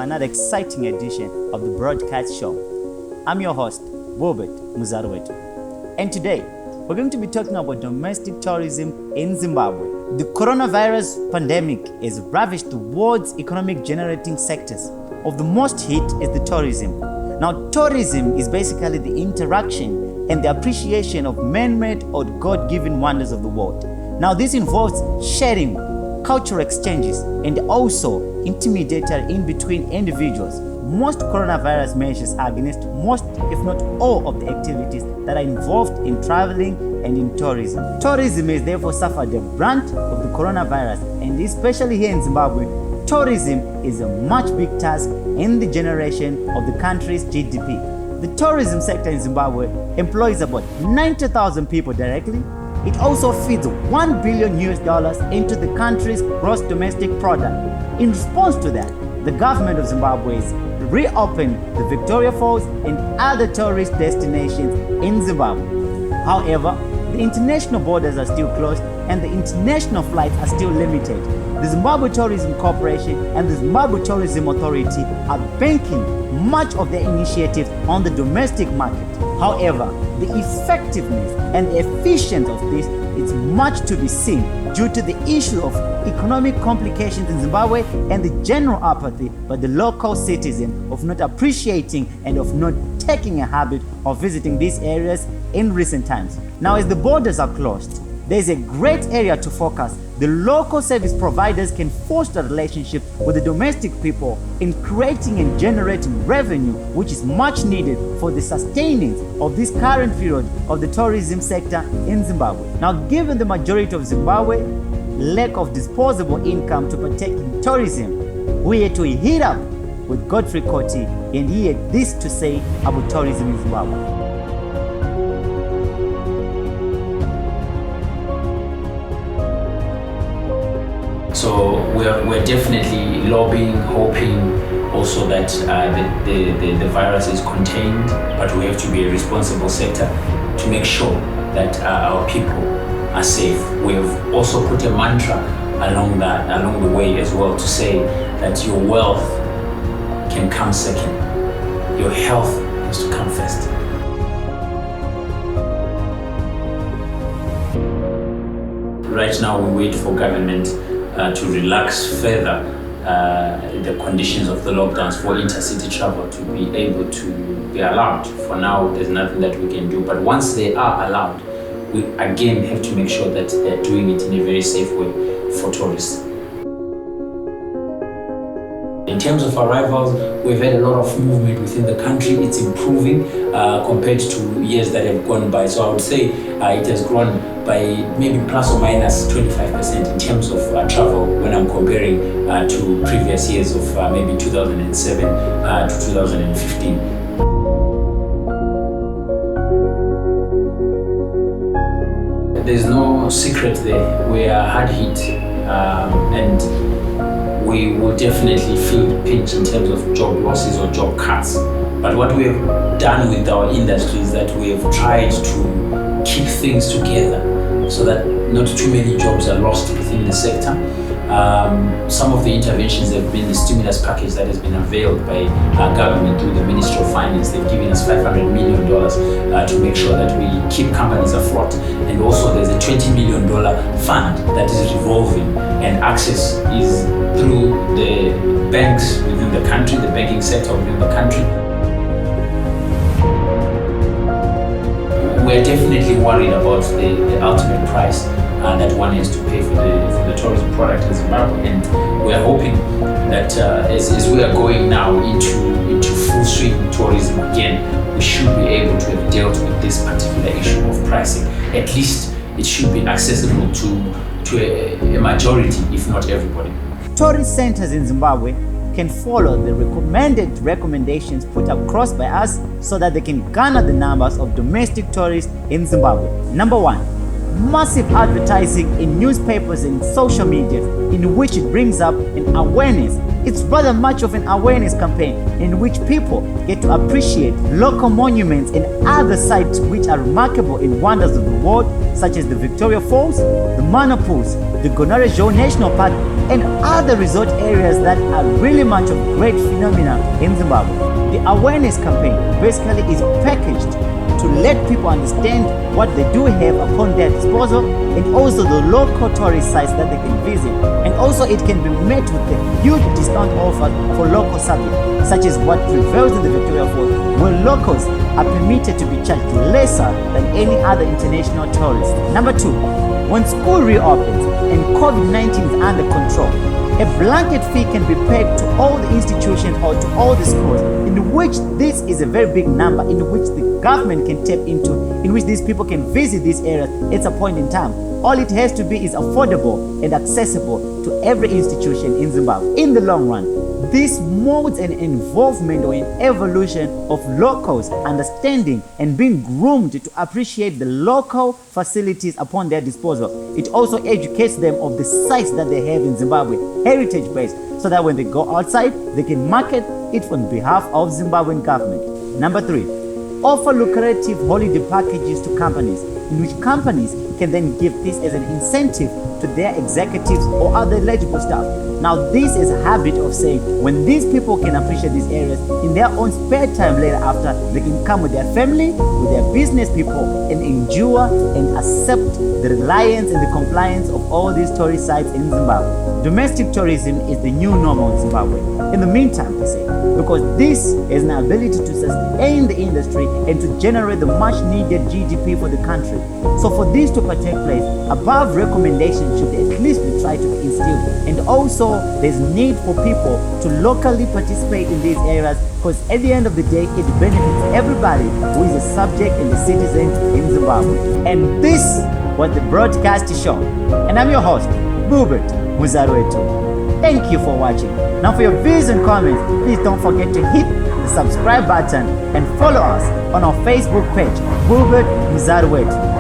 another exciting edition of the BroadKast show. I'm your host, Wilbert, Muzaruwetu. And today, we're going to be talking about domestic tourism in Zimbabwe. The coronavirus pandemic has ravaged the world's economic generating sectors. Of the most hit is the tourism. Now, tourism is basically the interaction and the appreciation of man-made or God-given wonders of the world. Now, this involves sharing, cultural exchanges, and also intermediary in between individuals. Most coronavirus measures are against most, if not all, of the activities that are involved in traveling and in tourism. Tourism has therefore suffered the brunt of the coronavirus, and especially here in Zimbabwe, tourism is a much big task in the generation of the country's GDP. The tourism sector in Zimbabwe employs about 90,000 people directly. It also feeds $1 billion into the country's gross domestic product. In response to that, the government of Zimbabwe has reopened the Victoria Falls and other tourist destinations in Zimbabwe. However, the international borders are still closed and the international flights are still limited. The Zimbabwe Tourism Corporation and the Zimbabwe Tourism Authority are banking much of their initiatives on the domestic market. However, the effectiveness and the efficiency of this is much to be seen due to the issue of economic complications in Zimbabwe and the general apathy by the local citizen of not appreciating and of not taking a habit of visiting these areas in recent times. Now, as the borders are closed, there is a great area to focus. The local service providers can foster a relationship with the domestic people in creating and generating revenue, which is much needed for the sustaining of this current period of the tourism sector in Zimbabwe. Now, given the majority of Zimbabwe lack of disposable income to partake in tourism, we had to hit up with Godfrey Koti, and he had this to say about tourism in Zimbabwe. So we're definitely lobbying, hoping also that the virus is contained, but we have to be a responsible sector to make sure that our people are safe. We have also put a mantra along the way as well to say that your wealth can come second, your health has to come first. Right now we wait for government to relax further the conditions of the lockdowns for intercity travel to be able to be allowed. For now, there's nothing that we can do, but once they are allowed, we again have to make sure that they're doing it in a very safe way for tourists. In terms of arrivals, we've had a lot of movement within the country. It's improving compared to years that have gone by. So I would say it has grown by maybe plus or minus 25% in terms of travel when I'm comparing to previous years of maybe 2007 to 2015. There's no secret there. We are hard hit and we will definitely feel the pinch in terms of job losses or job cuts. But what we have done with our industry is that we have tried to keep things together so that not too many jobs are lost within the sector. Some of the interventions have been the stimulus package that has been availed by our government through the Ministry of Finance. They've given us $500 million to make sure that we keep companies afloat. And also there's a $20 million fund that is revolving, and access is through the banks within the country, the banking sector within the country. We're definitely worried about the ultimate price that one has to pay for the tourism product in Zimbabwe, and we're hoping that as we are going now into full swing tourism again, we should be able to have dealt with this particular issue of pricing. At least it should be accessible to a majority, if not everybody. Tourist centers in Zimbabwe can follow the recommended recommendations put across by us so that they can garner the numbers of domestic tourists in Zimbabwe. Number 1, massive advertising in newspapers and social media in which it brings up an awareness It's rather much of an awareness campaign in which people get to appreciate local monuments and other sites which are remarkable in wonders of the world, such as the Victoria Falls, the Mana Pools, the Gonare National Park, and other resort areas that are really much of great phenomena in Zimbabwe. The awareness campaign basically is packaged to let people understand what they do have upon their disposal, and also the local tourist sites that they can visit. And also it can be met with a huge discount offer for local subjects, such as what prevails in the Victoria Falls, where locals are permitted to be charged lesser than any other international tourist. Number 2, when school reopens and COVID-19 is under control, a blanket fee can be paid to all the institutions or to all the schools, in which this is a very big number in which the government can tap into, in which these people can visit these areas at a point in time. All it has to be is affordable and accessible to every institution in Zimbabwe. In the long run, this molds an involvement or an evolution of locals understanding and being groomed to appreciate the local facilities upon their disposal. It also educates them of the sites that they have in Zimbabwe, heritage-based, so that when they go outside, they can market it on behalf of Zimbabwean government. Number 3, offer lucrative holiday packages to companies, in which companies can then give this as an incentive to their executives or other eligible staff. Now, this is a habit of saying when these people can appreciate these areas in their own spare time later after, they can come with their family, with their business people, and endure and accept the reliance and the compliance of all these tourist sites in Zimbabwe. Domestic tourism is the new normal in Zimbabwe, in the meantime per se, because this has an ability to sustain the industry and to generate the much needed GDP for the country. So for this to take place, above recommendations should at least be tried to be instilled. And also there's need for people to locally participate in these areas, because at the end of the day it benefits everybody who is a subject and a citizen in Zimbabwe. And this was the BroadKast show, and I'm your host, Wilbert Muzaruwetu. Thank you for watching. Now for your views and comments, please don't forget to hit the subscribe button and follow us on our Facebook page, Wilbert Muzaruwetu.